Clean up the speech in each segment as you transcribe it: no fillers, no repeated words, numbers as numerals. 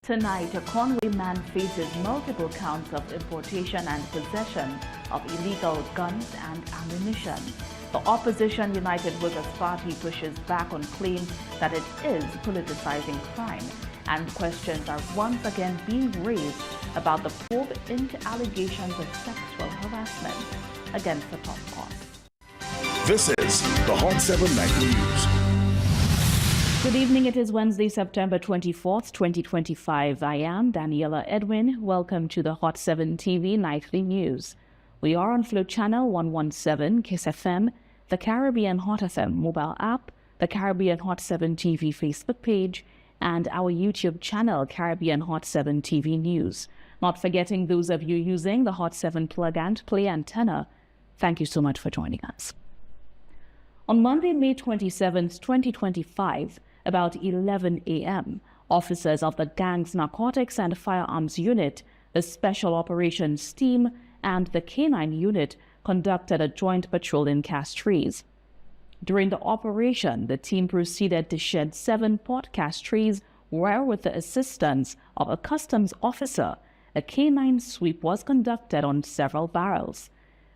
Tonight, a Conway man faces multiple counts of importation and possession of illegal guns and ammunition. The opposition United Workers' Party pushes back on claims that it is politicizing crime, and questions are once again being raised about the probe into allegations of sexual harassment against the top boss. This is the Hot 7 Nightly News. Good evening. It is Wednesday, September 24th, 2025. I am Daniela Edwin. Welcome to the Hot 7 TV Nightly News. We are on Flow Channel 117, Kiss FM, the Caribbean Hot FM mobile app, the Caribbean Hot 7 TV Facebook page, and our YouTube channel, Caribbean Hot 7 TV News. Not forgetting those of you using the Hot 7 plug and play antenna. Thank you so much for joining us. On Monday, May 27th, 2025, about 11 a.m., officers of the Gang's Narcotics and Firearms Unit, the Special Operations Team, and the K9 Unit conducted a joint patrol in Castries. During the operation, the team proceeded to shed 7 pot Castries, where, with the assistance of a customs officer, a K9 sweep was conducted on several barrels.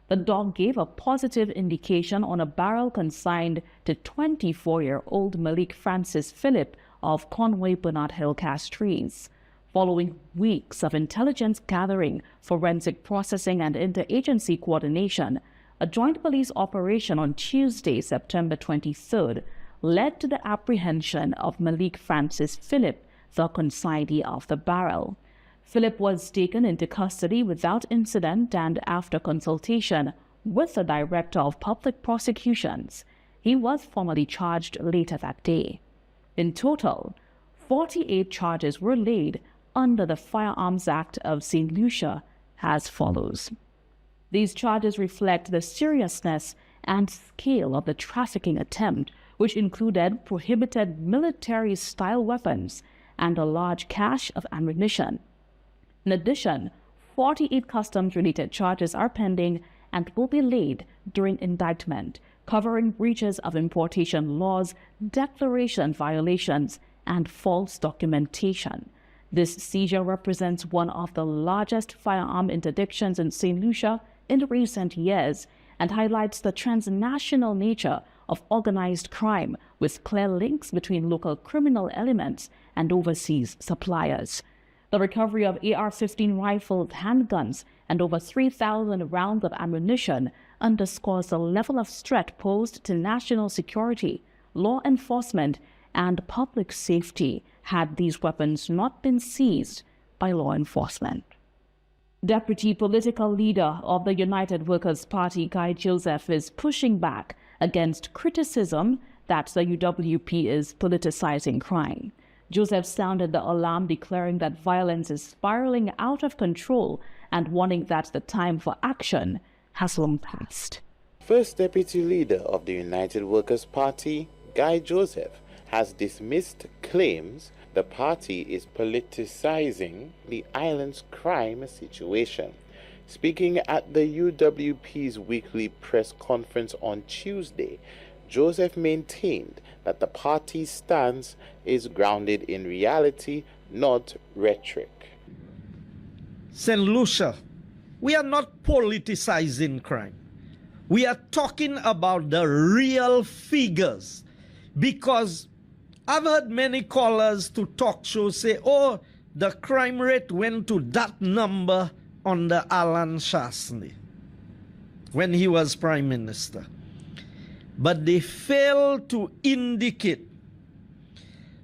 The dog gave a positive indication on a barrel consigned to 24-year-old Malik Francis Philip of Conway Bernard Hill Castries. Following weeks of intelligence gathering, forensic processing, and interagency coordination, a joint police operation on Tuesday, September 23rd, led to the apprehension of Malik Francis Philip, the consignee of the barrel. Philip was taken into custody without incident, and after consultation with the Director of Public Prosecutions, he was formally charged later that day. In total, 48 charges were laid under the Firearms Act of St. Lucia as follows. These charges reflect the seriousness and scale of the trafficking attempt, which included prohibited military-style weapons and a large cache of ammunition. In addition, 48 customs-related charges are pending and will be laid during indictment, covering breaches of importation laws, declaration violations, and false documentation. This seizure represents one of the largest firearm interdictions in St. Lucia in recent years and highlights the transnational nature of organized crime with clear links between local criminal elements and overseas suppliers. The recovery of AR-15 rifles, handguns, and over 3,000 rounds of ammunition underscores the level of threat posed to national security, law enforcement, and public safety had these weapons not been seized by law enforcement. Deputy political leader of the United Workers' Party, Guy Joseph, is pushing back against criticism that the UWP is politicizing crime. Joseph sounded the alarm, declaring that violence is spiraling out of control and warning that the time for action has long passed. First Deputy Leader of the United Workers' Party, Guy Joseph, has dismissed claims the party is politicizing the island's crime situation. Speaking at the UWP's weekly press conference on Tuesday, Joseph maintained that the party's stance is grounded in reality, not rhetoric. St. Lucia, we are not politicizing crime. We are talking about the real figures, because I've heard many callers to talk shows say, oh, the crime rate went to that number under Alan Chastanet when he was Prime Minister. But they fail to indicate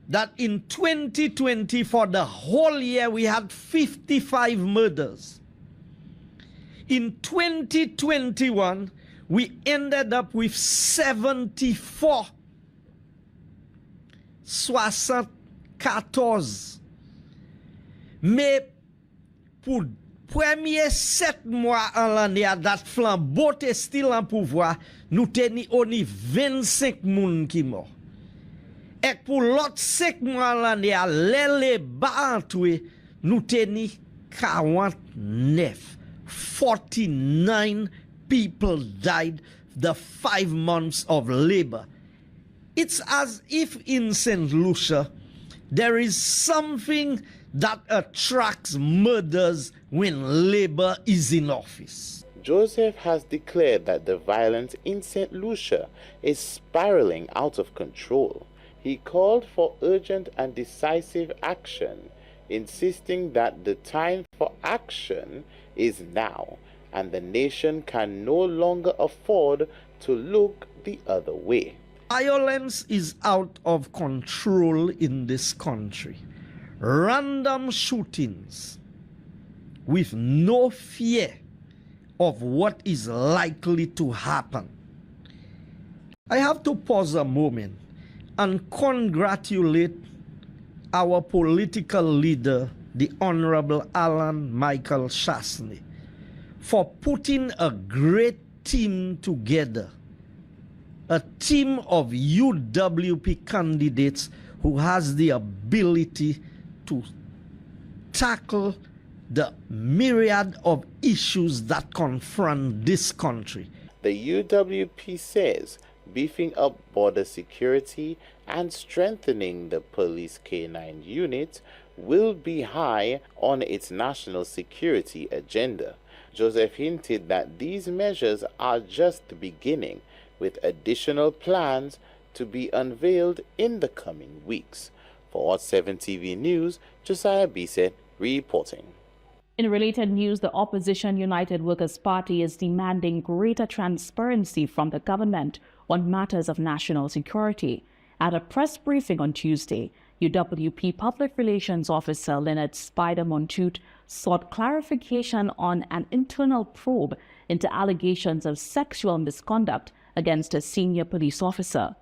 that in 2020, for the whole year, we had 55 murders. In 2021, we ended up with 74. 74. Mais pour premier 7 mois en l'année à date flambeau te still en pouvoir, nous teni oni 25 moun qui mort. Et pour l'autre 5 mois en l'année à l'elle ba entoué, nous teni 49. 49 people died the 5 months of labor. It's as if in St. Lucia there is something that attracts murders when Labour is in office. Joseph has declared that the violence in St. Lucia is spiraling out of control. He called for urgent and decisive action, insisting that the time for action is now, and the nation can no longer afford to look the other way. Violence is out of control in this country. Random shootings with no fear of what is likely to happen. I have to pause a moment and congratulate our political leader, the Honorable Alan Michael Shastney, for putting a great team together, a team of UWP candidates who has the ability to tackle the myriad of issues that confront this country. The UWP says beefing up border security and strengthening the police K9 unit will be high on its national security agenda. Joseph hinted that these measures are just the beginning, with additional plans to be unveiled in the coming weeks. For Hot 7 TV News, Josiah Bisset reporting. In related news, the opposition United Workers' Party is demanding greater transparency from the government on matters of national security. At a press briefing on Tuesday, UWP Public Relations Officer Leonard Spider Montoute sought clarification on an internal probe into allegations of sexual misconduct against a senior police officer.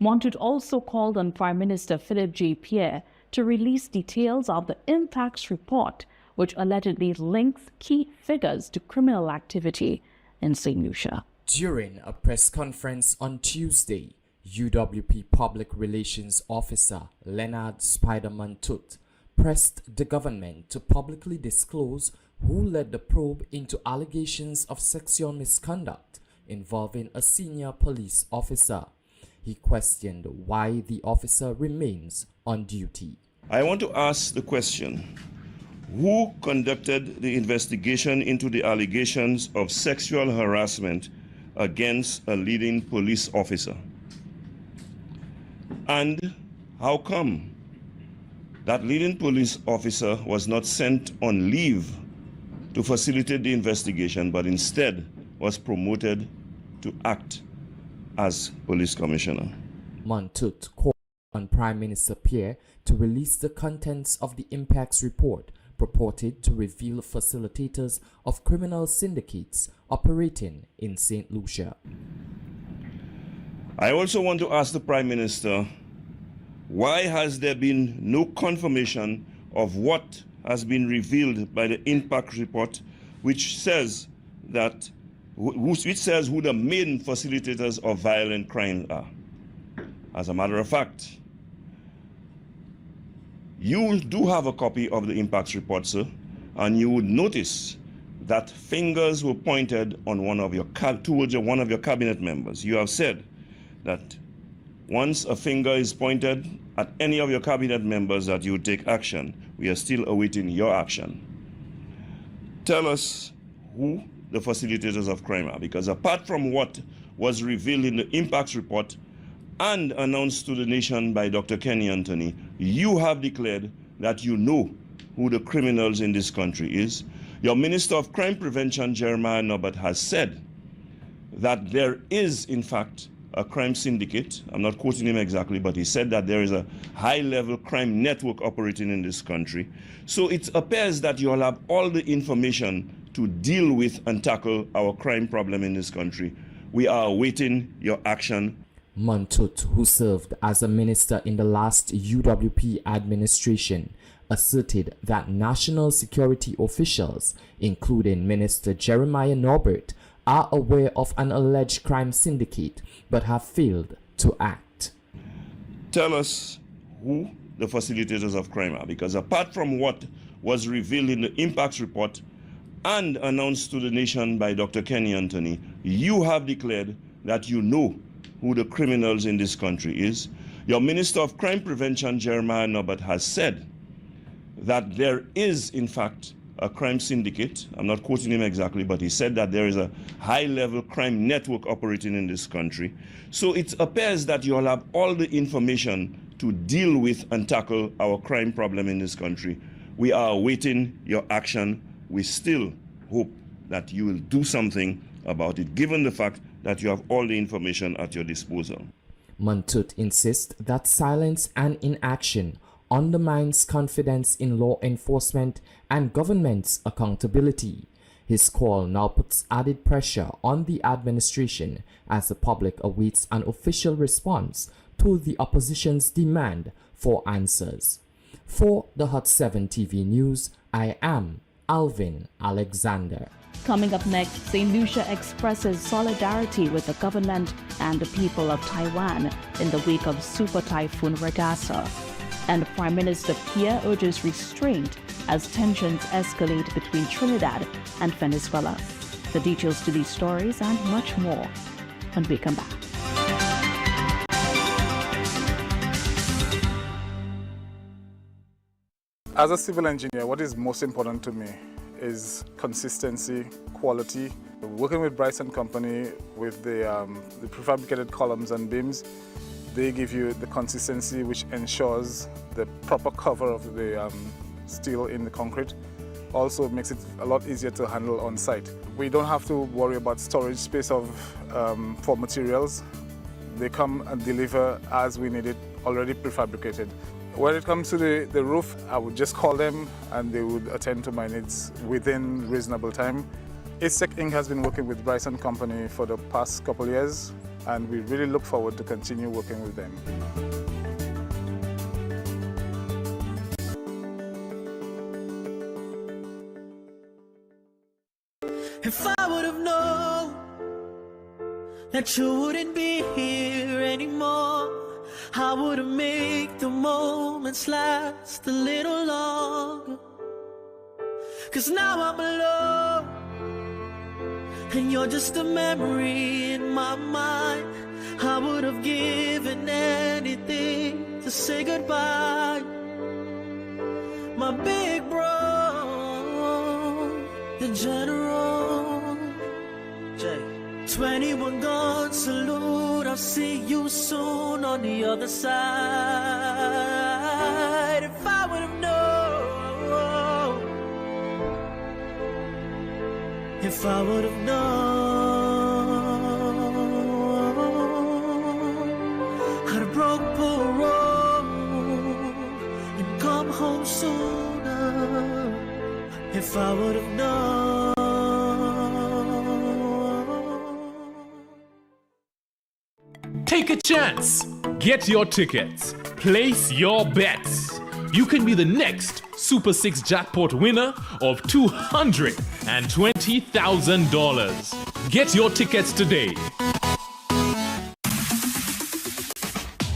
Montoute also called on Prime Minister Philip J. Pierre to release details of the impacts report, which allegedly links key figures to criminal activity in St. Lucia. During a press conference on Tuesday, UWP Public Relations Officer Leonard Spider Montoute pressed the government to publicly disclose who led the probe into allegations of sexual misconduct involving a senior police officer. He questioned why the officer remains on duty. I want to ask the question: who conducted the investigation into the allegations of sexual harassment against a leading police officer? And how come that leading police officer was not sent on leave to facilitate the investigation, but instead was promoted to act as police commissioner? Montoute called on Prime Minister Pierre to release the contents of the impacts report purported to reveal facilitators of criminal syndicates operating in St. Lucia. I also want to ask the Prime Minister, why has there been no confirmation of what has been revealed by the impact report, which says that who the main facilitators of violent crime are? As a matter of fact, you do have a copy of the impacts report, sir, and you would notice that fingers were pointed on towards one of your cabinet members. You have said that once a finger is pointed at any of your cabinet members that you would take action. We are still awaiting your action. Tell us who the facilitators of crime are, because apart from what was revealed in the impacts report and announced to the nation by Dr. Kenny Anthony, you have declared that you know who the criminals in this country is. Your Minister of Crime Prevention, Jeremiah Norbert, has said that there is, in fact, a crime syndicate. I'm not quoting him exactly, but he said that there is a high-level crime network operating in this country. So it appears that you all have all the information to deal with and tackle our crime problem in this country. We are awaiting your action. Montoute, who served as a minister in the last UWP administration, asserted that national security officials, including Minister Jeremiah Norbert, are aware of an alleged crime syndicate but have failed to act. Tell us who the facilitators of crime are, because apart from what was revealed in the impacts report and announced to the nation by Dr. Kenny Anthony, you have declared that you know who the criminals in this country is. Your Minister of Crime Prevention, Jeremiah Norbert, has said that there is, in fact, a crime syndicate. I'm not quoting him exactly, but he said that there is a high-level crime network operating in this country. So it appears that you all have all the information to deal with and tackle our crime problem in this country. We are awaiting your action. We still hope that you will do something about it, given the fact that you have all the information at your disposal. Mantut insists that silence and inaction undermines confidence in law enforcement and government's accountability. His call now puts added pressure on the administration as the public awaits an official response to the opposition's demand for answers. For the Hot 7 TV News, I am Alvin Alexander. Coming up next, St. Lucia expresses solidarity with the government and the people of Taiwan in the wake of Super Typhoon Ragasa. And Prime Minister Pierre urges restraint as tensions escalate between Trinidad and Venezuela. The details to these stories and much more when we come back. As a civil engineer, what is most important to me is consistency, quality. Working with Bryson Company with the prefabricated columns and beams, they give you the consistency which ensures the proper cover of the steel in the concrete. Also makes it a lot easier to handle on site. We don't have to worry about storage space for materials. They come and deliver as we need it, already prefabricated. When it comes to the roof, I would just call them and they would attend to my needs within reasonable time. Aztec Inc. has been working with Bryson Company for the past couple years, and we really look forward to continue working with them. If I would have known that you wouldn't be here anymore, I would have made the moments last a little longer. 'Cause now I'm alone, and you're just a memory in my mind. I would have given anything to say goodbye. My big bro, the general, Jay. 21 gun salute, I'll see you soon on the other side. If I would have known, if I would have known, I'd have broke parole and come home sooner. If I would have known. Take a chance. Get your tickets. Place your bets. You can be the next Super 6 jackpot winner of $220,000. Get your tickets today.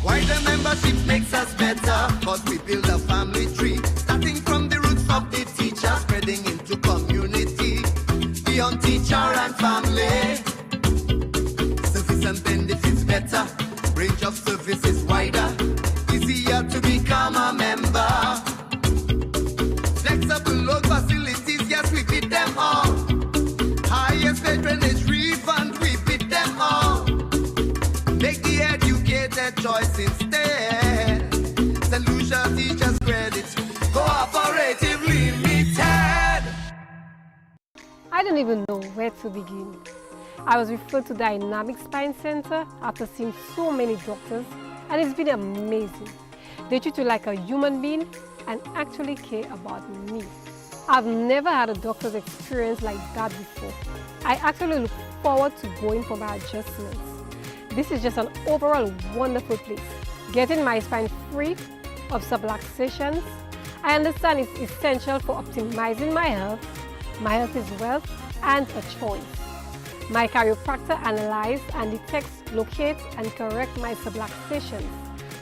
Why the membership makes us better? Cause we build a family tree, starting from the roots of the teacher, spreading into community, beyond teacher and family. Service and benefits better, range of services wider, easier to become a member. Flexible load facilities, yes, we beat them all. Highest patronage refund, we beat them all. Make the educated choice instead. St. Lucia Teachers Credit Cooperative Limited. I don't even know where to begin. I was referred to Dynamic Spine Center after seeing so many doctors, and it's been amazing. They treat you like a human being and actually care about me. I've never had a doctor's experience like that before. I actually look forward to going for my adjustments. This is just an overall wonderful place. Getting my spine free of subluxations, I understand it's essential for optimizing my health. My health is wealth and a choice. My chiropractor analyzes and detects, locates and corrects my subluxations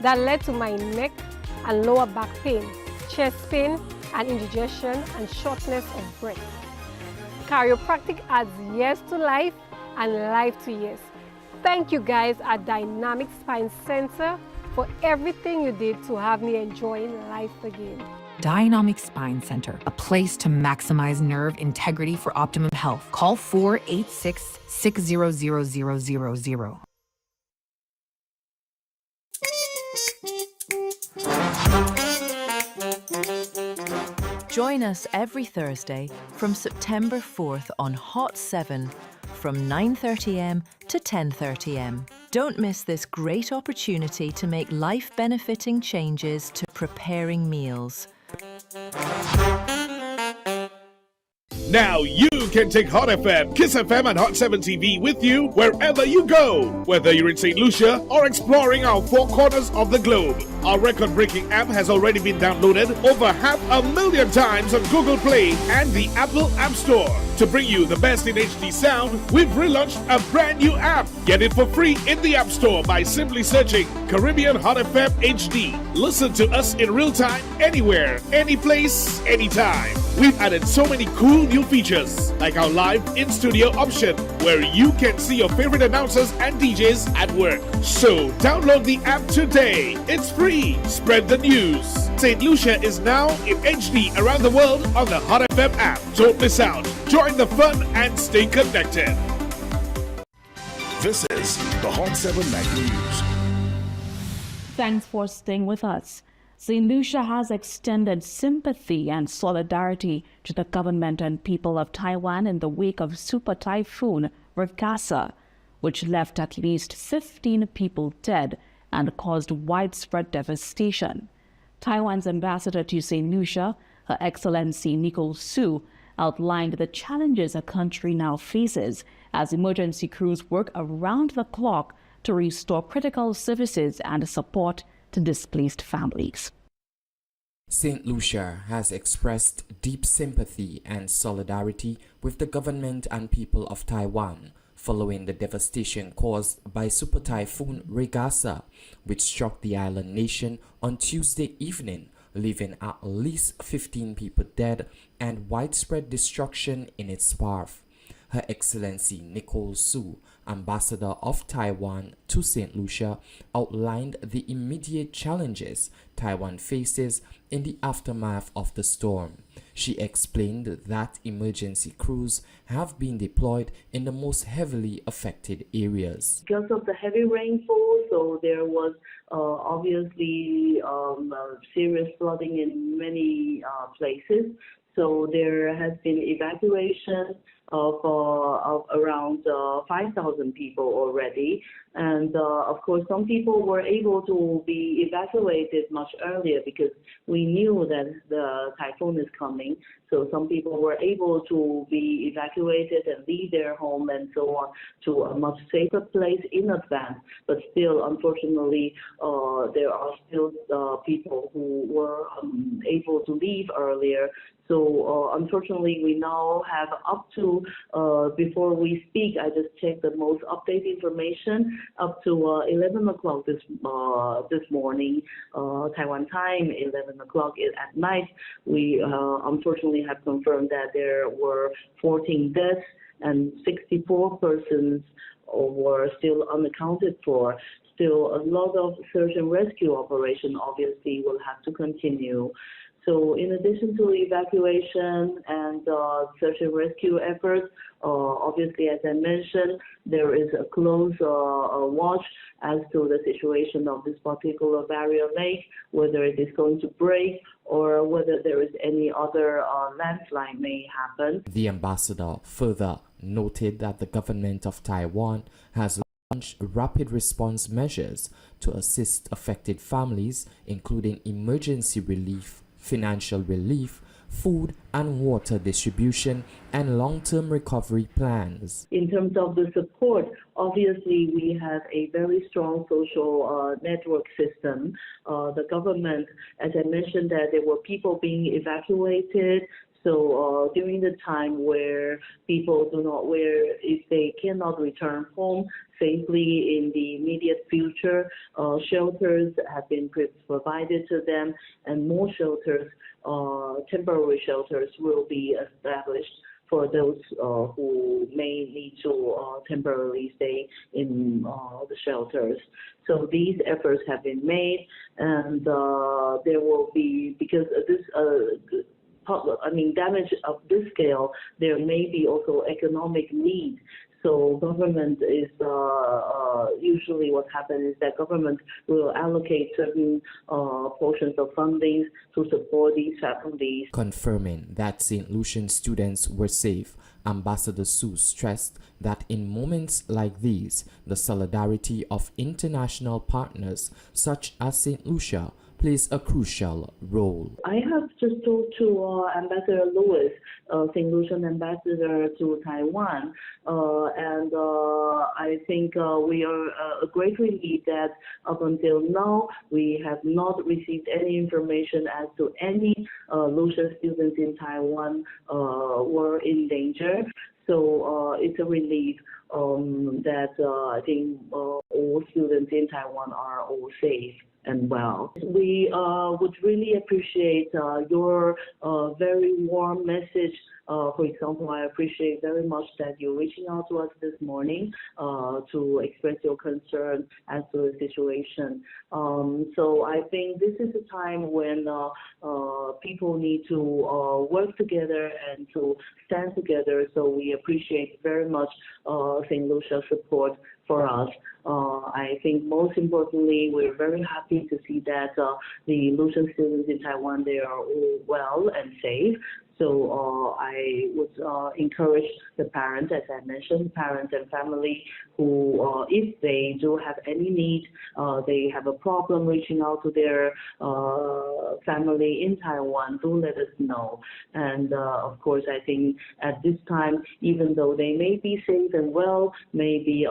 that led to my neck and lower back pain, chest pain and indigestion and shortness of breath. Chiropractic adds years to life and life to years. Thank you guys at Dynamic Spine Center for everything you did to have me enjoying life again. Dynamic Spine Center, a place to maximize nerve integrity for optimum health. Call 486-600-0000. Join us every Thursday from September 4th on Hot 7 from 9:30am to 10:30am. Don't miss this great opportunity to make life-benefiting changes to preparing meals. Now you can take Hot FM, Kiss FM, and Hot 7 TV with you wherever you go. Whether you're in St. Lucia or exploring our four corners of the globe. Our record-breaking app has already been downloaded over 500,000 times on Google Play and the Apple App Store. To bring you the best in HD sound, we've relaunched a brand new app. Get it for free in the App Store by simply searching Caribbean Hot FM HD. Listen to us in real time, anywhere, any place, anytime. We've added so many cool new features, like our live in-studio option, where you can see your favorite announcers and DJs at work. So download the app today. It's free. Spread the news. St. Lucia is now in HD around the world on the Hot FM app. Don't miss out. Join the fun and stay connected. This is the Hot 7 Nightly News. Thanks for staying with us. St. Lucia has extended sympathy and solidarity to the government and people of Taiwan in the wake of Super Typhoon Rikasa, which left at least 15 people dead and caused widespread devastation. Taiwan's ambassador to St. Lucia, Her Excellency Nicole Su, outlined the challenges a country now faces as emergency crews work around the clock to restore critical services and support to displaced families. St. Lucia has expressed deep sympathy and solidarity with the government and people of Taiwan following the devastation caused by Super Typhoon Rikasa, which struck the island nation on Tuesday evening, leaving at least 15 people dead and widespread destruction in its path. Her Excellency Nicole Su, Ambassador of Taiwan to St. Lucia, outlined the immediate challenges Taiwan faces in the aftermath of the storm. She explained that emergency crews have been deployed in the most heavily affected areas. Because of the heavy rainfall, so there was obviously serious flooding in many places. So there has been evacuation of around 5,000 people already. And of course, some people were able to be evacuated much earlier because we knew that the typhoon is coming. So some people were able to be evacuated and leave their home and so on to a much safer place in advance. But still, unfortunately, there are still people who were able to leave earlier. So unfortunately, we now have up to, before we speak, I just checked the most updated information, up to 11 o'clock this morning, Taiwan time, 11 o'clock at night. We unfortunately have confirmed that there were 14 deaths and 64 persons were still unaccounted for. Still, a lot of search and rescue operation obviously will have to continue. So in addition to evacuation and search and rescue efforts, obviously, as I mentioned, there is a close watch as to the situation of this particular barrier lake, whether it is going to break or whether there is any other landslide may happen. The ambassador further noted that the government of Taiwan has launched rapid response measures to assist affected families, including emergency relief, financial relief, food and water distribution, and long-term recovery plans. In terms of the support, obviously we have a very strong social network system. The government, as I mentioned, that there were people being evacuated. So during the time where people do not, if they cannot return home safely in the immediate future, shelters have been provided to them, and more shelters, temporary shelters, will be established for those who may need to temporarily stay in the shelters. So these efforts have been made, and there will be, because this damage of this scale, there may be also economic need. So government is usually what happens is that government will allocate certain portions of funding to support these families. Confirming that St. Lucian students were safe, Ambassador Su stressed that in moments like these, the solidarity of international partners such as St. Lucia plays a crucial role. I have just talked to Ambassador Lewis, St. Lucian ambassador to Taiwan, and I think we are a great relief that up until now we have not received any information as to any Lucian students in Taiwan were in danger. So it's a relief that I think all students in Taiwan are all safe and well. We would really appreciate your very warm message. For example, I appreciate very much that you're reaching out to us this morning to express your concern as to the situation. So I think this is a time when people need to work together and to stand together. So we appreciate very much St. Lucia's support for us. I think most importantly, we're very happy to see that the Lucian students in Taiwan, they are all well and safe. So I would encourage the parents, as I mentioned, parents and family who, if they do have any need, they have a problem reaching out to their family in Taiwan, do let us know. And of course, I think at this time, even though they may be safe and well, maybe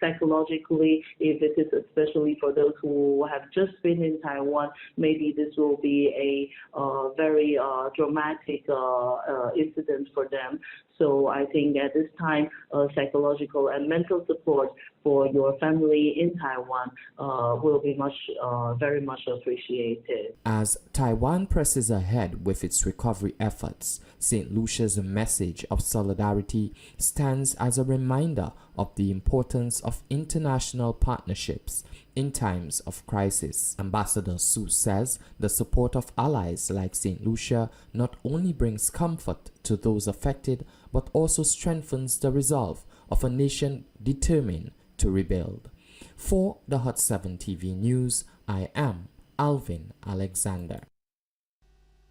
psychologically, if it is especially for those who have just been in Taiwan, maybe this will be a very dramatic incident for them. So I think at this time, psychological and mental support for your family in Taiwan will be very much appreciated. As Taiwan presses ahead with its recovery efforts, St. Lucia's message of solidarity stands as a reminder of the importance of international partnerships in times of crisis. Ambassador Su says the support of allies like St. Lucia not only brings comfort to those affected, but also strengthens the resolve of a nation determined to rebuild. For the Hot 7 TV News, I am Alvin Alexander.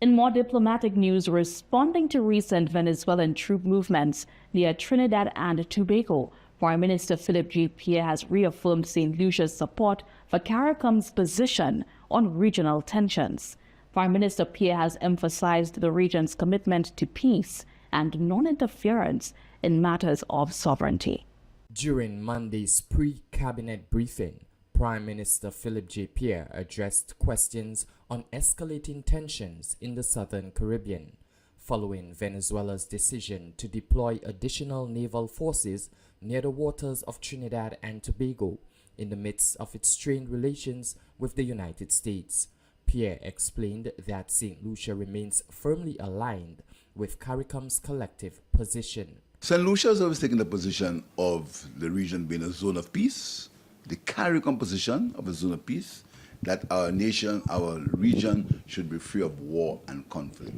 In more diplomatic news, responding to recent Venezuelan troop movements near Trinidad and Tobago, Prime Minister Philip J. Pierre has reaffirmed St. Lucia's support for CARICOM's position on regional tensions. Prime Minister Pierre has emphasized the region's commitment to peace and non-interference in matters of sovereignty. During Monday's pre-cabinet briefing, Prime Minister Philip J. Pierre addressed questions on escalating tensions in the Southern Caribbean, following Venezuela's decision to deploy additional naval forces near the waters of Trinidad and Tobago in the midst of its strained relations with the United States. Pierre explained that St. Lucia remains firmly aligned with CARICOM's collective position. St. Lucia has always taken the position of the region being a zone of peace, the CARICOM position of a zone of peace, that our nation, our region should be free of war and conflict.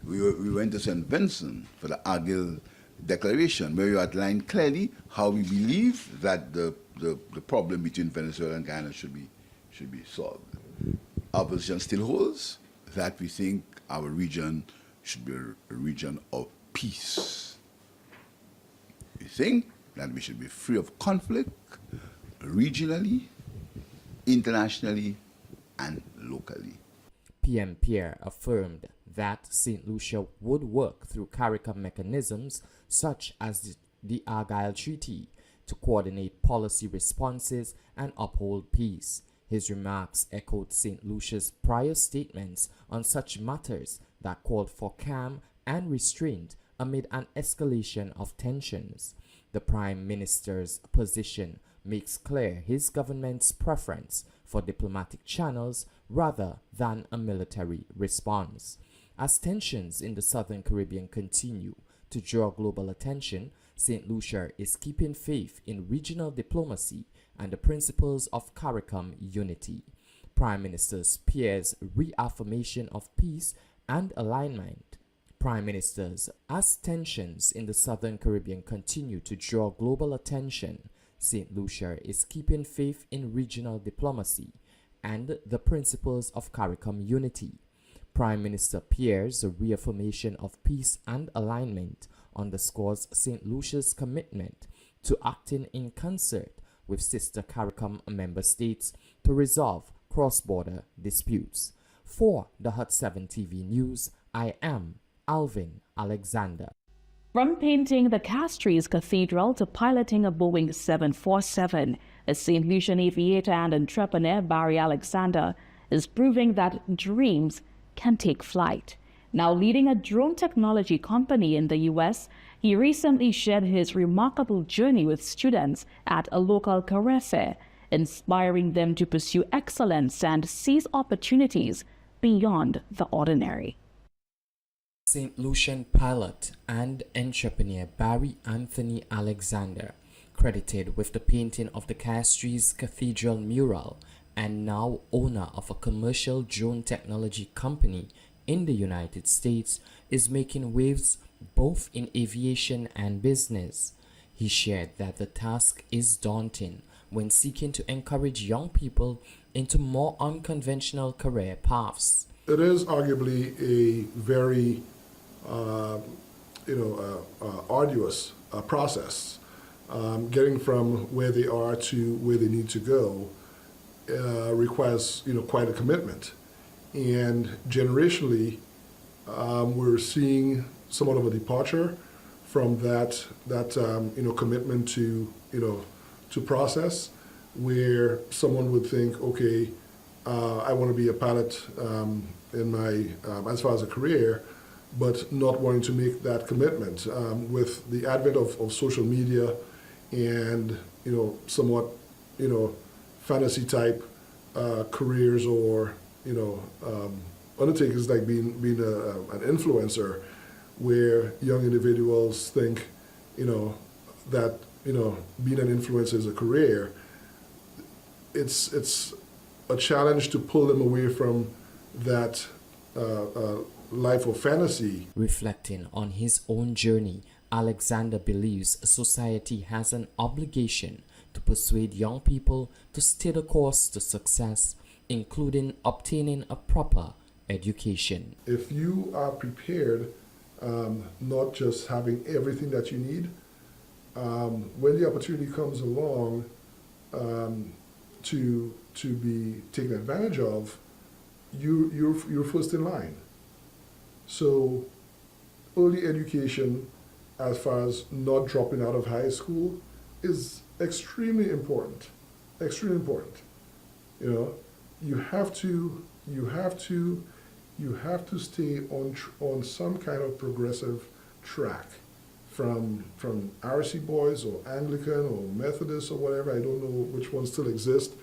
We went to St. Vincent for the Argyll Declaration, where you outlined clearly how we believe that the problem between Venezuela and Guyana should be solved. Our position still holds that we think our region should be a region of peace. We think that we should be free of conflict regionally, internationally, and locally. PM Pierre affirmed that St. Lucia would work through CARICOM mechanisms such as the Argyll Treaty to coordinate policy responses and uphold peace. His remarks echoed St. Lucia's prior statements on such matters that called for calm and restraint amid an escalation of tensions. The Prime Minister's position makes clear his government's preference for diplomatic channels rather than a military response. As tensions in the Southern Caribbean continue to draw global attention, St. Lucia is keeping faith in regional diplomacy and the principles of CARICOM unity. Prime Minister Pierre's reaffirmation of peace and alignment. Prime Ministers, as tensions in the Southern Caribbean continue to draw global attention, St. Lucia is keeping faith in regional diplomacy and the principles of CARICOM unity. Prime Minister Pierre's reaffirmation of peace and alignment underscores St. Lucia's commitment to acting in concert with sister CARICOM member states to resolve cross-border disputes. For the Hot 7 TV News, I am Alvin Alexander. From painting the Castries Cathedral to piloting a Boeing 747, a St. Lucian aviator and entrepreneur, Barry Alexander, is proving that dreams can take flight. Now leading a drone technology company in the U.S., he recently shared his remarkable journey with students at a local career fair, inspiring them to pursue excellence and seize opportunities beyond the ordinary. St. Lucian pilot and entrepreneur Barry Anthony Alexander, credited with the painting of the Castries Cathedral mural and now owner of a commercial drone technology company in the United States, is making waves both in aviation and business. He shared that the task is daunting when seeking to encourage young people into more unconventional career paths. It is arguably a very arduous process. Getting from where they are to where they need to go requires quite a commitment, and generationally we're seeing somewhat of a departure from that commitment to process, where someone would think, okay, I want to be a pilot in my as far as a career, but not wanting to make that commitment. With the advent of social media and somewhat fantasy type careers or undertakings like being an influencer, where young individuals think that being an influencer is a career. It's a challenge to pull them away from that life of fantasy. Reflecting on his own journey, Alexander believes society has an obligation to persuade young people to stay the course to success, including obtaining a proper education. If you are prepared, not just having everything that you need, when the opportunity comes along to be taken advantage of, you're first in line. So early education, as far as not dropping out of high school, is extremely important. Extremely important. You have to stay on some kind of progressive track, from RC boys or Anglican or Methodist or whatever, I don't know which ones still exist,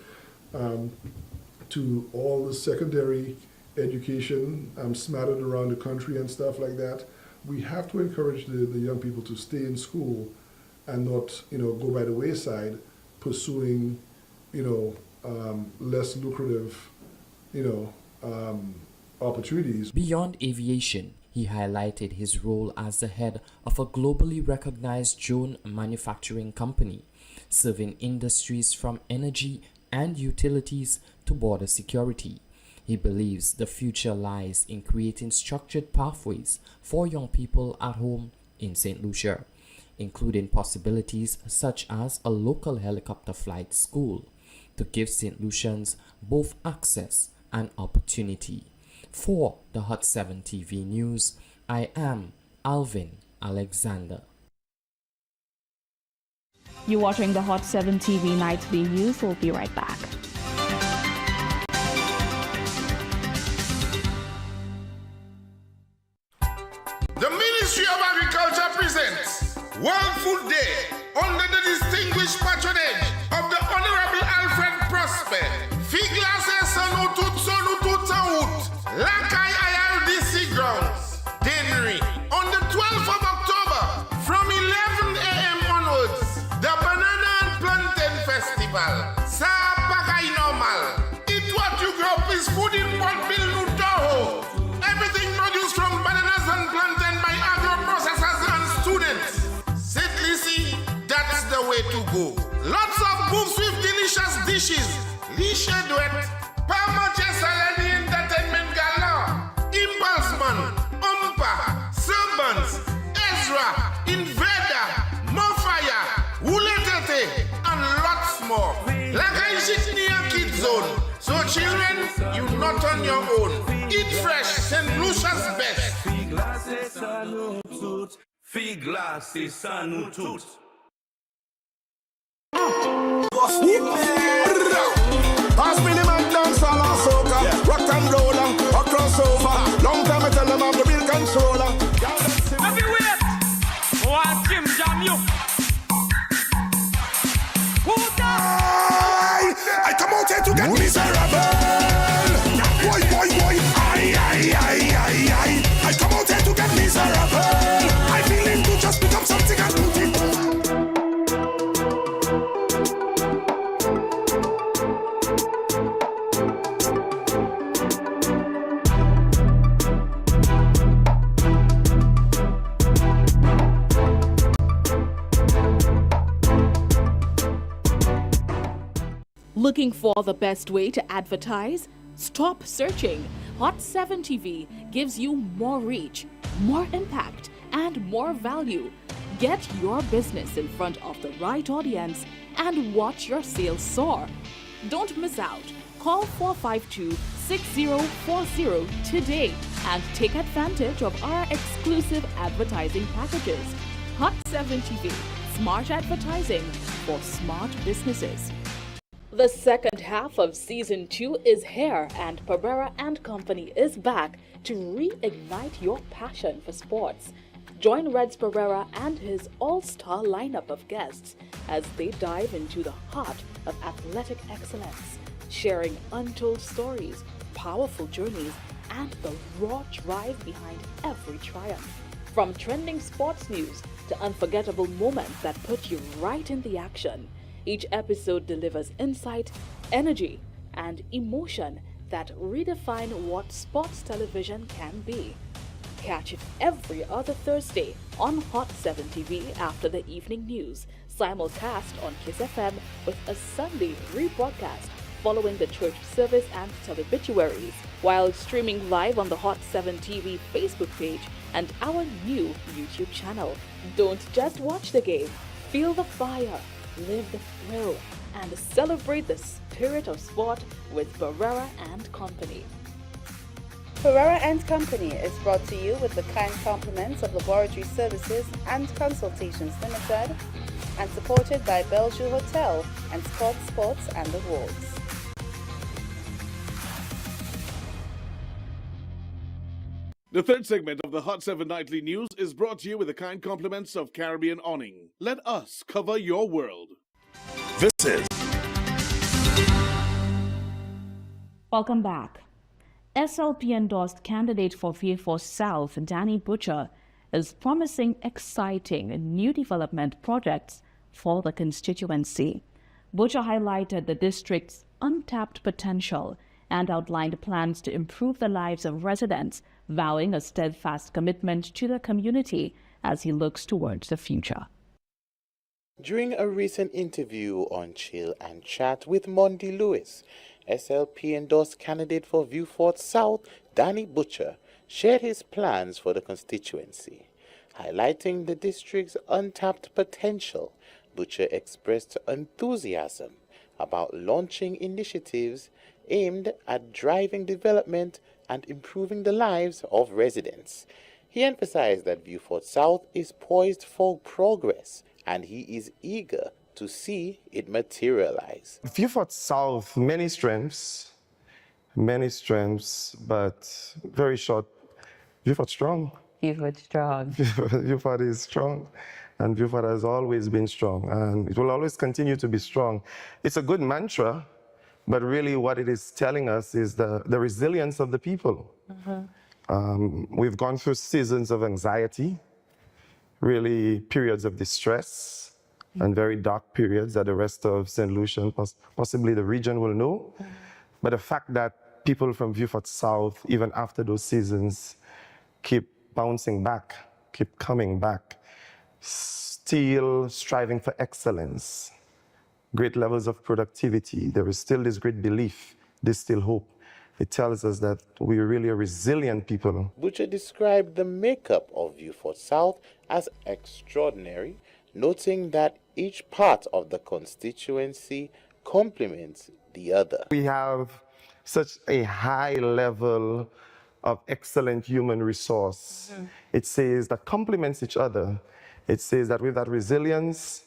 to all the secondary education smattered around the country and stuff like that. We have to encourage the young people to stay in school and not go by the wayside pursuing less lucrative opportunities. Beyond aviation, he highlighted his role as the head of a globally recognized drone manufacturing company, serving industries from energy and utilities to border security. He believes the future lies in creating structured pathways for young people at home in St. Lucia, including possibilities such as a local helicopter flight school to give St. Lucians both access and opportunity. For the Hot 7 TV News, I am Alvin Alexander. You're watching the Hot 7 TV Nightly News. We'll be right back. The Ministry of Agriculture presents World Food Day under the distinguished patronage of the Honorable Alfred Prosper. Figlas Sonu Tut Lakai IRDC ground. is Food Import Bill Nutoho. Everything produced from bananas and plantain by agro-processors and students. St. Lucie, that's the way to go. Lots of moves with delicious dishes. Lisha Duet, Palma Chesalani Entertainment Gala, Impulse Man, Umpa, Servants, Ezra, Invader, Mofire, Wuletete, and lots more. Like I sit near Kids Zone. So children, you're not on your own. Eat fresh, St. Lucia's best. Pass me the man dance all and soca, rock and roll and a crossover. Long time I tell them I'm the real controller. Everywhere, watch him jam you. I come out here to get miserable. Boy, boy, boy. I come out here to get miserable. I feeling to just become something and do it. Looking for the best way to advertise? Stop searching. Hot 7 TV gives you more reach, more impact, and more value. Get your business in front of the right audience and watch your sales soar. Don't miss out. Call 452-6040 today and take advantage of our exclusive advertising packages. Hot 7 TV, smart advertising for smart businesses. The second half of Season 2 is here, and Pereira and Company is back to reignite your passion for sports. Join Reds Pereira and his all-star lineup of guests as they dive into the heart of athletic excellence, sharing untold stories, powerful journeys, and the raw drive behind every triumph. From trending sports news to unforgettable moments that put you right in the action, each episode delivers insight, energy, and emotion that redefine what sports television can be. Catch it every other Thursday on Hot 7 TV after the evening news, simulcast on Kiss FM with a Sunday rebroadcast following the church service and telebituaries, while streaming live on the Hot 7 TV Facebook page and our new YouTube channel. Don't just watch the game, feel the fire, live the thrill, and celebrate the spirit of sport with Pereira and Company. Pereira and Company is brought to you with the kind compliments of Laboratory Services and Consultations Limited and supported by Bellevue Hotel and Scott Sports and Awards. The third segment of the Hot 7 Nightly News is brought to you with the kind compliments of Caribbean Awning. Let us cover your world. This is... Welcome back. SLP-endorsed candidate for Vieux-Fort South, Danny Butcher, is promising exciting new development projects for the constituency. Butcher highlighted the district's untapped potential and outlined plans to improve the lives of residents, vowing a steadfast commitment to the community as he looks towards the future. During a recent interview on Chill and Chat with Mondi Lewis, SLP-endorsed candidate for Vieux-Fort South, Danny Butcher, shared his plans for the constituency. Highlighting the district's untapped potential, Butcher expressed enthusiasm about launching initiatives aimed at driving development and improving the lives of residents. He emphasized that Vieux-Fort South is poised for progress, and he is eager to see it materialize. Vieux-Fort South, many strengths, but very short. Vieux-Fort strong. Vieux-Fort strong. Vieux-Fort is strong, and Vieux-Fort has always been strong, and it will always continue to be strong. It's a good mantra, but really what it is telling us is the resilience of the people. We've gone through seasons of anxiety, really periods of distress, and very dark periods that the rest of St. Lucia and possibly the region will know. But the fact that people from Vieux South, even after those seasons, keep bouncing back, keep coming back, still striving for excellence, great levels of productivity. There is still this great belief, there's still hope. It tells us that we're really a resilient people. Butcher described the makeup of Vieux South as extraordinary, noting that each part of the constituency complements the other. We have such a high level of excellent human resource. It says that complements each other. It says that with that resilience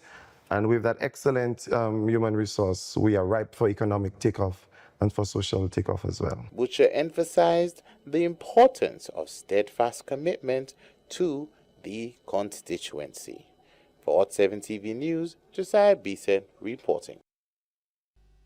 and with that excellent human resource, we are ripe for economic takeoff and for social takeoff as well. Butcher emphasized the importance of steadfast commitment to the constituency. For Hot 7 TV News, Josiah Bisset reporting.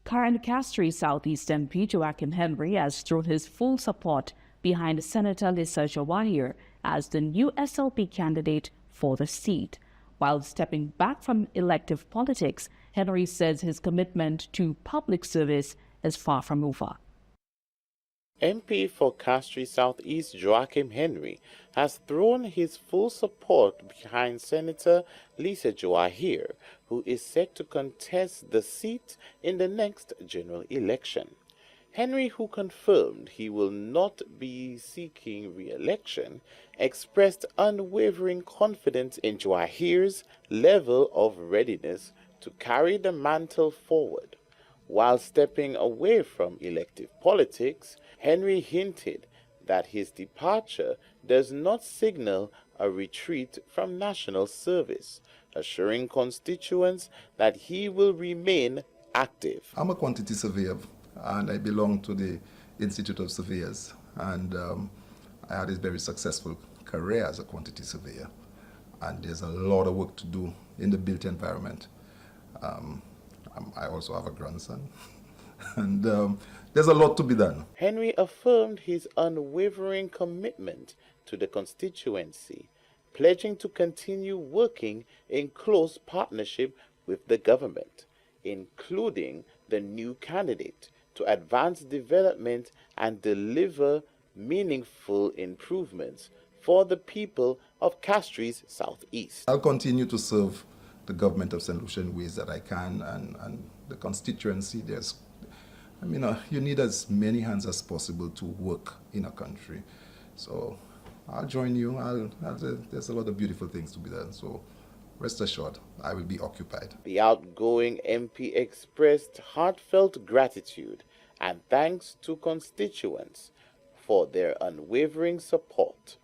Current Castries Southeast MP Joachim Henry has thrown his full support behind Senator Lisa Jawahir as the new SLP candidate for the seat. While stepping back from elective politics, Henry says his commitment to public service is far from over. MP for Castries Southeast Joachim Henry has thrown his full support behind Senator Lisa Jawahir, who is set to contest the seat in the next general election. Henry, who confirmed he will not be seeking re-election, expressed unwavering confidence in Jawahir's level of readiness to carry the mantle forward. While stepping away from elective politics, Henry hinted that his departure does not signal a retreat from national service, assuring constituents that he will remain active. I'm a quantity surveyor and I belong to the Institute of Surveyors, and I had a very successful career as a quantity surveyor, and there's a lot of work to do in the built environment. I also have a grandson, and there's a lot to be done. Henry affirmed his unwavering commitment to the constituency, pledging to continue working in close partnership with the government, including the new candidate, to advance development and deliver meaningful improvements for the people of Castries Southeast. I'll continue to serve the government of St. Lucia in ways that I can, and the constituency, you need as many hands as possible to work in a country. So I'll join you. There's a lot of beautiful things to be done. So rest assured, I will be occupied. The outgoing MP expressed heartfelt gratitude and thanks to constituents for their unwavering support.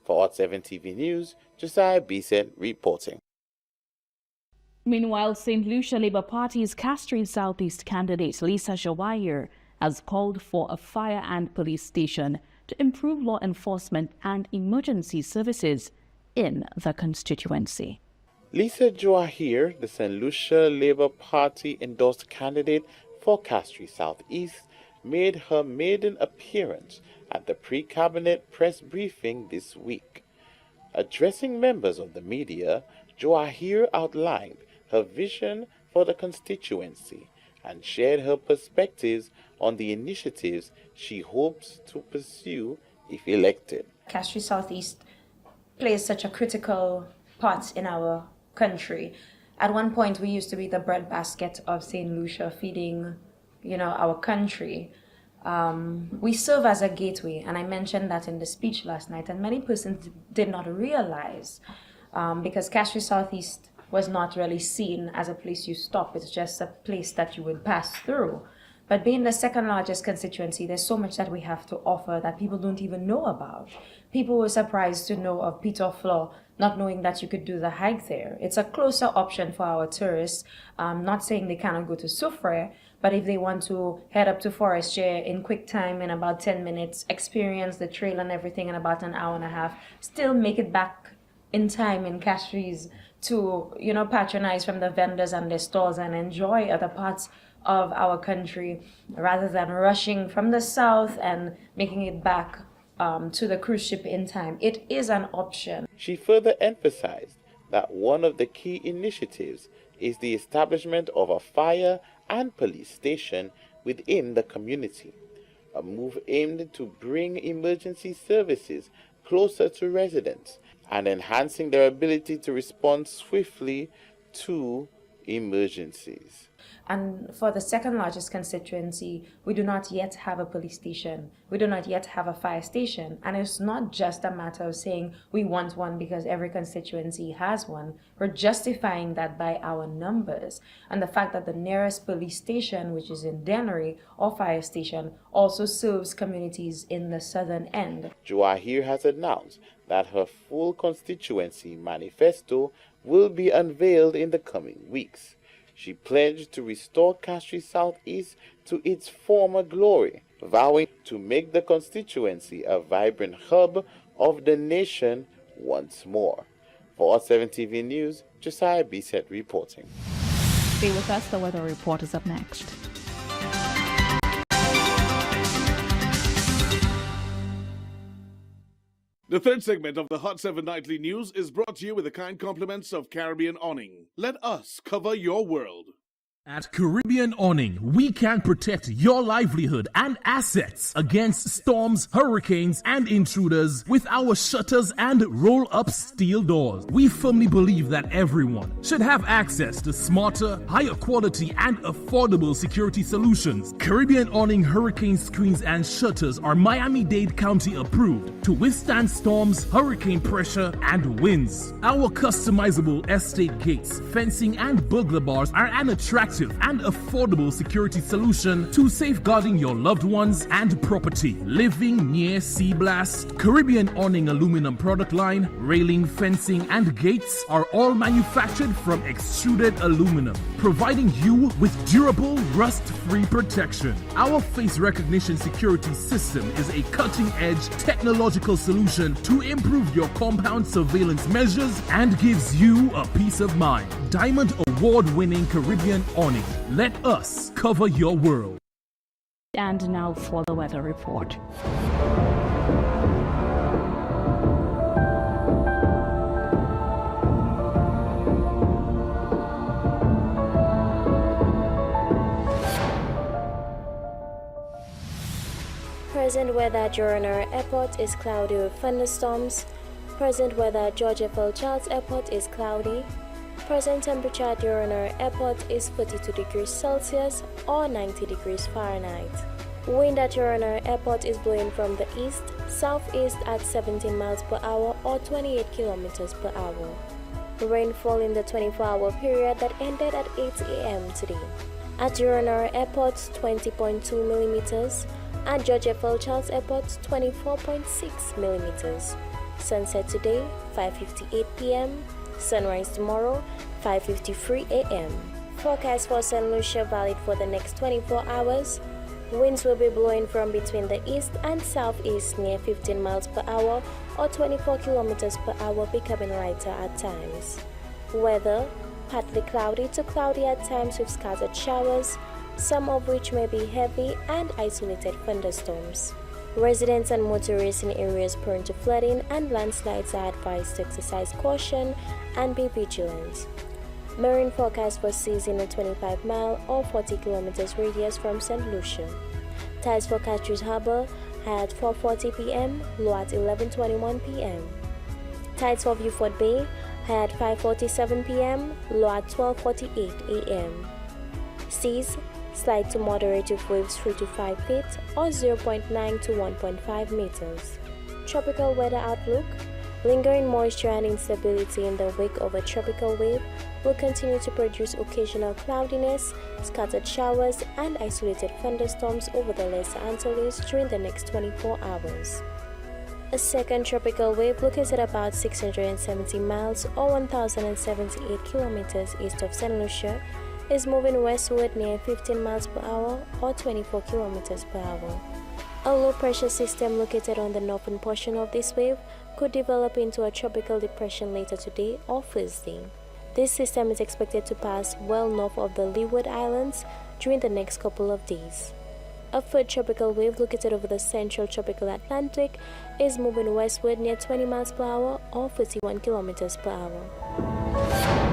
For Hot 7 TV News, Josiah Bisset reporting. Meanwhile, St. Lucia Labour Party's Castries Southeast candidate Lisa Jawahir has called for a fire and police station to improve law enforcement and emergency services in the constituency. Lisa Jawahir, the St. Lucia Labour Party endorsed candidate for Castries Southeast, made her maiden appearance at the pre-cabinet press briefing this week. Addressing members of the media, Jawahir outlined her vision for the constituency and shared her perspectives on the initiatives she hopes to pursue if elected. Castries Southeast plays such a critical part in our country. At one point, we used to be the breadbasket of St. Lucia, feeding, our country. We serve as a gateway, and I mentioned that in the speech last night, and many persons did not realize, because Castries Southeast was not really seen as a place you stop. It's just a place that you would pass through. But being the second largest constituency, there's so much that we have to offer that people don't even know about. People were surprised to know of Peter Floor, not knowing that you could do the hike there. It's a closer option for our tourists. Not saying they cannot go to Soufrière, but if they want to head up to Forestier in quick time, in about 10 minutes, experience the trail and everything in about an hour and a half, still make it back in time in Castries to, patronize from the vendors and their stalls and enjoy other parts of our country rather than rushing from the south and making it back to the cruise ship in time. It is an option. She further emphasized that one of the key initiatives is the establishment of a fire and police station within the community, a move aimed to bring emergency services closer to residents and enhancing their ability to respond swiftly to emergencies. And for the second largest constituency, we do not yet have a police station. We do not yet have a fire station. And it's not just a matter of saying we want one because every constituency has one. We're justifying that by our numbers. And the fact that the nearest police station, which is in Dennery, or fire station, also serves communities in the southern end. Jawahir has announced that her full constituency manifesto will be unveiled in the coming weeks. She pledged to restore Castries Southeast to its former glory, vowing to make the constituency a vibrant hub of the nation once more. For Hot 7 TV News, Josiah Bisset reporting. Stay with us, the weather report is up next. The third segment of the Hot 7 Nightly News is brought to you with the kind compliments of Caribbean Awning. Let us cover your world. At Caribbean Awning, we can protect your livelihood and assets against storms, hurricanes, and intruders with our shutters and roll-up steel doors. We firmly believe that everyone should have access to smarter, higher quality, and affordable security solutions. Caribbean Awning hurricane screens and shutters are Miami-Dade County approved to withstand storms, hurricane pressure, and winds. Our customizable estate gates, fencing, and burglar bars are an attractive and affordable security solution to safeguarding your loved ones and property. Living near sea blast, Caribbean Awning aluminum product line, railing, fencing, and gates are all manufactured from extruded aluminum, providing you with durable, rust-free protection. Our face recognition security system is a cutting-edge technological solution to improve your compound surveillance measures and gives you a peace of mind. Diamond Award-winning Caribbean Awning. Let us cover your world. And now for the weather report. Present weather at Joranara Airport is cloudy with thunderstorms. Present weather at George F.L. Childs Airport is cloudy. Present temperature at Joranara Airport is 42 degrees Celsius or 90 degrees Fahrenheit. Wind at Joranara Airport is blowing from the east, southeast at 17 miles per hour or 28 kilometers per hour. Rainfall in the 24-hour period that ended at 8 a.m. today. At Joranara Airport, 20.2 millimeters. At George F.L. Childs Airport, 24.6 millimeters. Sunset today, 5:58 p.m. Sunrise tomorrow, 5:53 a.m. Forecast for St. Lucia valid for the next 24 hours. Winds will be blowing from between the east and southeast near 15 miles per hour or 24 kilometers per hour, becoming lighter at times. Weather, partly cloudy to cloudy at times with scattered showers, some of which may be heavy and isolated thunderstorms. Residents and motorists in areas prone to flooding and landslides are advised to exercise caution and be vigilant. Marine forecast for seas in a 25-mile or 40 kilometers radius from St. Lucia. Tides for Castries Harbour high at 4:40 p.m., low at 11:21 p.m. Tides for Beaufort Bay high at 5:47 p.m., low at 12:48 a.m. Seas slight to moderate with waves 3 to 5 feet or 0.9 to 1.5 meters. Tropical weather outlook. Lingering moisture and instability in the wake of a tropical wave will continue to produce occasional cloudiness, scattered showers, and isolated thunderstorms over the Lesser Antilles during the next 24 hours. A second tropical wave located about 670 miles or 1,078 kilometers east of St. Lucia is moving westward near 15 miles per hour or 24 kilometers per hour. A low-pressure system located on the northern portion of this wave could develop into a tropical depression later today or Thursday. This system is expected to pass well north of the Leeward Islands during the next couple of days. A third tropical wave located over the central tropical Atlantic is moving westward near 20 miles per hour or 31 kilometers per hour.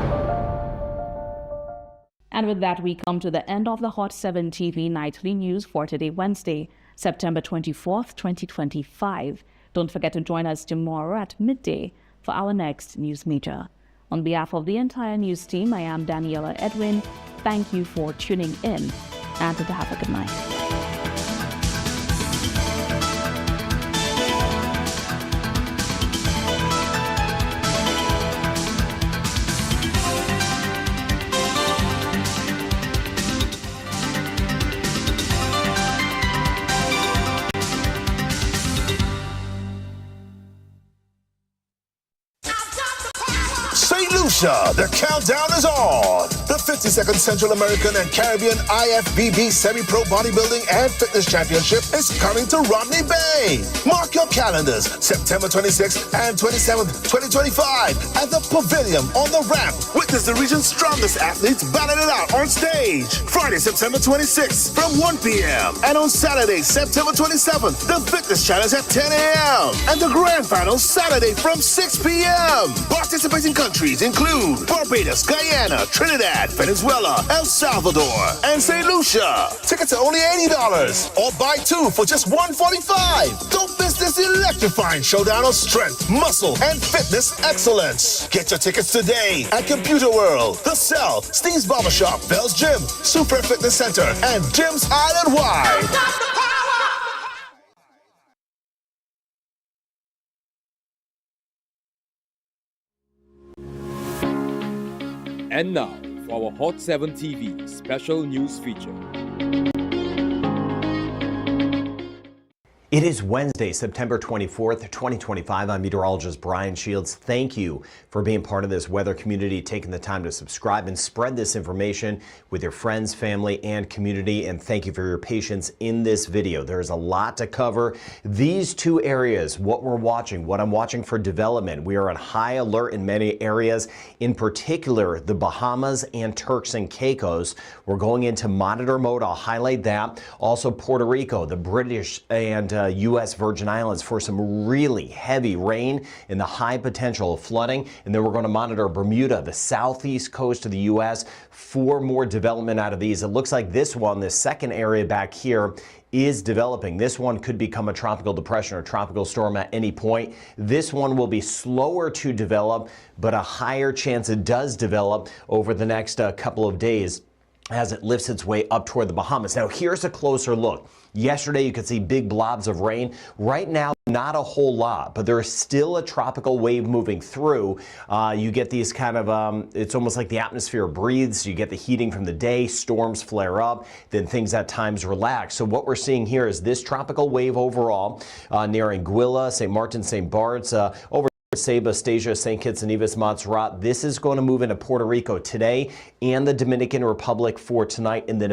And with that, we come to the end of the Hot 7 TV Nightly News for today, Wednesday, September 24th, 2025. Don't forget to join us tomorrow at midday for our next news meter. On behalf of the entire news team, I am Daniela Edwin. Thank you for tuning in and have a good night. St. Lucia, the countdown is on. The 52nd Central American and Caribbean IFBB Semi-Pro Bodybuilding and Fitness Championship is coming to Rodney Bay. Mark your calendars, September 26th and 27th, 2025 at the Pavilion on the Ramp. Witness the region's strongest athletes battle it out on stage. Friday, September 26th from 1 p.m. And on Saturday, September 27th, the Fitness Challenge at 10 a.m. And the Grand Final Saturday from 6 p.m. Participating countries include Barbados, Guyana, Trinidad, Venezuela, El Salvador, and St. Lucia. Tickets are only $80 or buy two for just $145. Don't miss this electrifying showdown of strength, muscle, and fitness excellence. Get your tickets today at Computer World, The Cell, Steve's Barbershop, Bell's Gym, Super Fitness Center, and Gyms Island-wide. And now, for our Hot 7 TV special news feature. It is Wednesday, September 24th, 2025. I'm meteorologist Brian Shields. Thank you for being part of this weather community, taking the time to subscribe and spread this information with your friends, family, and community. And thank you for your patience in this video. There's a lot to cover. These two areas, what we're watching, what I'm watching for development. We are on high alert in many areas, in particular the Bahamas and Turks and Caicos. We're going into monitor mode. I'll highlight that. Also Puerto Rico, the British and U.S. Virgin Islands for some really heavy rain and the high potential of flooding. And then we're going to monitor Bermuda, the southeast coast of the U.S. for more development out of these. It looks like this one, this second area back here, is developing. This one could become a tropical depression or tropical storm at any point. This one will be slower to develop, but a higher chance it does develop over the next couple of days as it lifts its way up toward the Bahamas. Now, here's a closer look. Yesterday, you could see big blobs of rain. Right now, not a whole lot, but there is still a tropical wave moving through. You get these kind of, it's almost like the atmosphere breathes. You get the heating from the day, storms flare up, then things at times relax. So what we're seeing here is this tropical wave overall near Anguilla, St. Martin, St. Bart's, over Ceiba, Stasia, St. Kitts and Nevis, Montserrat. This is going to move into Puerto Rico today and the Dominican Republic for tonight, and then